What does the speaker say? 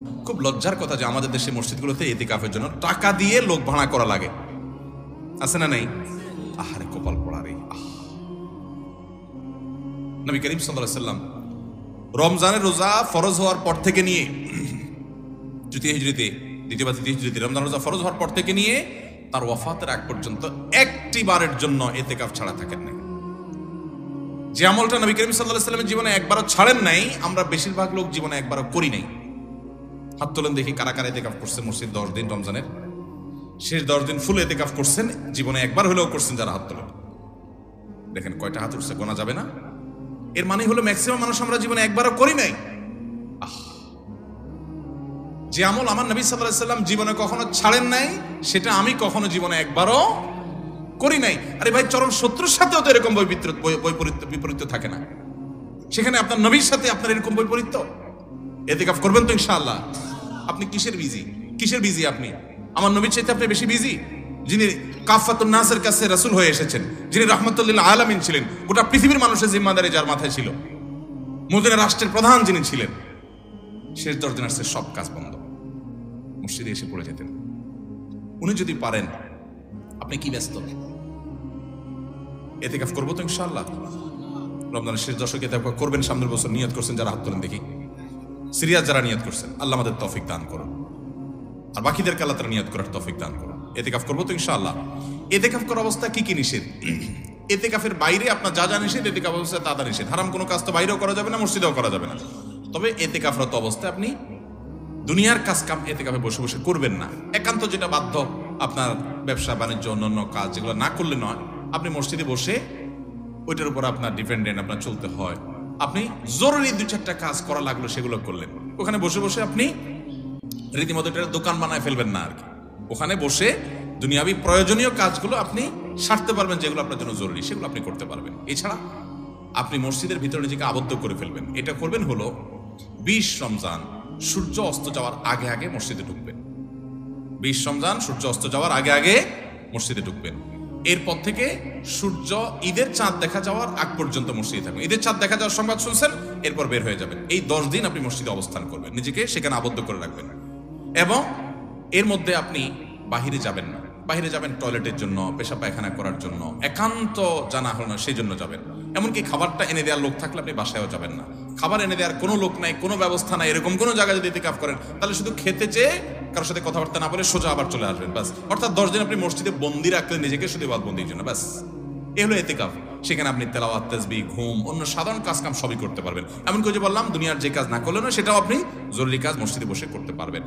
খুব লজ্জার কথা যে আমাদের দেশে মসজিদগুলোতে ইতিকাফের জন্য টাকা দিয়ে লোক ভাড়া করা লাগে, আছে না নাই? আহারে কপাল পড়া রে। নবী করিম সাল্লাল্লাহু আলাইহি ওয়াসাল্লাম রমজানের রোজা ফরজ হওয়ার পর থেকে নিয়ে দ্বিতীয় হিজরিতে রমজান রোজা ফরজ হওয়ার পর থেকে নিয়ে তার ওয়াফাতের আগ পর্যন্ত একটি বারের জন্য ইতিকাফ ছাড়া থাকেন নাই। যে আমলটা নবী করিম সাল্লাল্লাহু আলাইহি ওয়াসাল্লামের জীবনে একবারও ছাড়েন নাই, আমরা বেশিরভাগ লোক জীবনে একবারও করি নাই। হাত তোলেন দেখি কারা কারা ইতিকাফ করছেন মসজিদ 10 দিন রমজানের শেষ 10 দিন ফুল ইতিকাফ করছেন, জীবনে একবার হলেও করছেন যারা হাত তোলেন। দেখেন কয়টা হাত উঠছে, গোনা যাবে না। এর মানে হলো ম্যাক্সিমাম মানুষ আমরা জীবনে একবারও করি নাই। যে আমল আমার নবী সাল্লাল্লাহু আলাইহি ওয়াসাল্লাম জীবনে কখনো ছাড়েন নাই, সেটা আমি কখনো জীবনে একবারও করি নাই। আরে ভাই, চরম শত্রুর সাথেও তো এরকম বিপরীত থাকে না, সেখানে আপনার নবীর সাথে আপনার এরকম বৈপরীত্য। ইতিকাফ করবেন তো ইনশাআল্লাহ? আপনি কিসের বিজি? আপনি আমার নবীর চাইতে আপনি বেশি বিজি, যিনি কাফাতুন নাসের কাছে রাসূল হয়ে এসেছেন, যিনি রাহমাতুল লিল আলামিন ছিলেন, গোটা পৃথিবীর মানুষের জিম্মাদারি যার মাথায় ছিল, মদিনা রাষ্ট্রের প্রধান যিনি ছিলেন, শেষ 10 দিন আসছে সব কাজ বন্ধ, মসজিদে এসে পড়ে যেতেন। উনি যদি পারেন, আপনি কি ব্যস্ত? ইতিকাফ করবো তো ইনশাআল্লাহ। রমজানের শেষ দশকে ইতিকাফ করবেন, সামনের বছর নিয়ত করছেন যারা হাত তোলেন দেখি, সিরিয়াস যারা নিয়ত করছেন, আল্লাহ আমাদের তৌফিক দান করুন, আর বাকিদেরকে আল্লাহ তাআলা নিয়ত করার তৌফিক দান করুন। ইতিকাফ করবো তো ইনশাআল্লাহ। ইতিকাফ করার অবস্থা কি কি নিষেধ? ইতিকাফের বাইরে আপনার যা যা নিষেধ, ইতিকাফ অবস্থায় তা নিষেধ। হারাম কোনো কাজ তো বাইরেও করা যাবে না, মসজিদেও করা যাবে না। তবে ইতিকাফরত অবস্থায় আপনি দুনিয়ার কাজ কাম ইতিকাফে বসে বসে করবেন না। একান্ত যেটা বাধ্য, আপনার ব্যবসা বাণিজ্য অন্যান্য কাজ যেগুলো না করলে নয়, আপনি মসজিদে বসে ওইটার উপর আপনার ডিপেন্ডেন্ট, আপনার চলতে হয়, আপনি জরুরি 2-4টা কাজ করা লাগলো সেগুলো করলেন। ওখানে বসে বসে আপনি রীতিমতো এটা দোকান বানায় ফেলবেন না আর কি। ওখানে বসে দুনিয়াবি প্রয়োজনীয় কাজগুলো আপনি সারতে পারবেন, যেগুলো আপনার জন্য জরুরি সেগুলো আপনি করতে পারবেন। এছাড়া আপনি মসজিদের ভিতরে নিজেকে আবদ্ধ করে ফেলবেন। এটা করবেন হলো 20 রমজান সূর্য অস্ত যাওয়ার আগে আগে মসজিদে ঢুকবেন। 20 রমজান সূর্য অস্ত যাওয়ার আগে আগে মসজিদে ঢুকবেন। এরপর থেকে সূর্য ঈদের চাঁদ দেখা যাওয়ার আগ পর্যন্ত মসজিদে থাকবেন। ঈদের চাঁদ দেখা যাওয়ার সংবাদ শুনছেন, এরপর বের হয়ে যাবেন। এই 10 দিন আপনি মসজিদে অবস্থান করবেন, নিজেকে সেখানে আবদ্ধ করে রাখবেন। এবং এর মধ্যে আপনি বাহিরে যাবেন না। বাহিরে যাবেন টয়লেটের জন্য, পেশাব পায়খানা করার জন্য, একান্ত জানা হলো না সেই জন্য যাবেন। এমনকি খাবারটা এনে দেওয়ার লোক থাকলে আপনি বাসায়ও যাবেন না। খাবার এনে দেওয়ার কোনো লোক নাই, কোনো ব্যবস্থা নাই, এরকম কোনো জায়গায় যদি ইতিকাফ করেন, তাহলে শুধু খেতে চেয়ে কারোর সাথে কথাবার্তা না বলে সোজা আবার চলে আসবেন, বাস। অর্থাৎ 10 দিন আপনি মসজিদে বন্দি রাখলেন নিজেকে, শুধু ইবাদতবন্দির জন্য, বাস। এ হলো ইতিকাফ। সেখানে আপনি তেলাওয়াত, তাসবিহ, ঘুম, অন্য সাধারণ কাজ কাম সবই করতে পারবেন। এমনকি যে বললাম, দুনিয়ার যে কাজ না করলেন সেটাও আপনি জরুরি কাজ মসজিদে বসে করতে পারবেন।